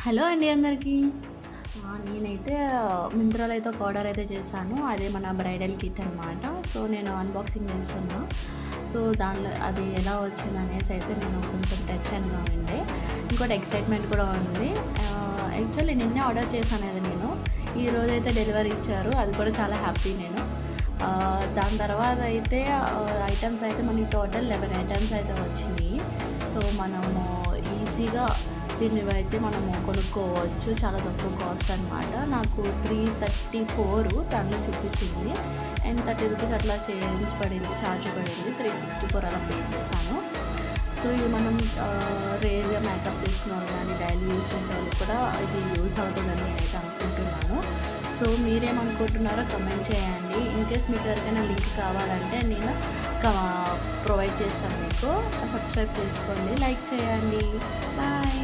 Hello అండి అందరికీ. నేనైతే మింత్రాలో అయితే ఒక ఆర్డర్ అయితే చేశాను. అదే మన బ్రైడల్ కిట్ అనమాట. సో, నేను అన్బాక్సింగ్ చేస్తున్నా. సో, దానిలో అది ఎలా వచ్చిందనేసి అయితే నేను కొంచెం టెన్షన్‌గా ఉండే. ఇంకోటి ఎక్సైట్‌మెంట్ కూడా ఉంది. యాక్చువల్లీ నిన్నే ఆర్డర్ చేశాను అది నేను. ఈరోజైతే డెలివరీ ఇచ్చారు. అది కూడా చాలా హ్యాపీ నేను. దాని తర్వాత అయితే ఐటెమ్స్ అయితే మనకి టోటల్ 11 ఐటెమ్స్ అయితే వచ్చినాయి. సో, మనము ఈజీగా దీనివైతే మనము కొనుక్కోవచ్చు. చాలా తక్కువ కాస్ట్ అనమాట. నాకు 334 దానిలో చూపించింది. అండ్ 30 రూపీస్ అట్లా చేంజ్ పడింది, ఛార్జ్ పడింది. 364 అలా పే చేశాను. సో, ఇది మనం రేర్‌గా మేకప్ వేసుకునేవాళ్ళు కానీ, డైలీ యూజ్ చేసేవాళ్ళు కూడా ఇది యూజ్ అవుతుందని నేనైతే అనుకుంటున్నాను. సో, మీరేమనుకుంటున్నారో కమెంట్ చేయండి. ఇన్‌కేస్ మీకు ఎవరికైనా లింక్ కావాలంటే నేను కా ప్రొవైడ్ చేస్తాను మీకు. సబ్స్క్రైబ్ చేసుకోండి, లైక్ చేయండి. బాయ్.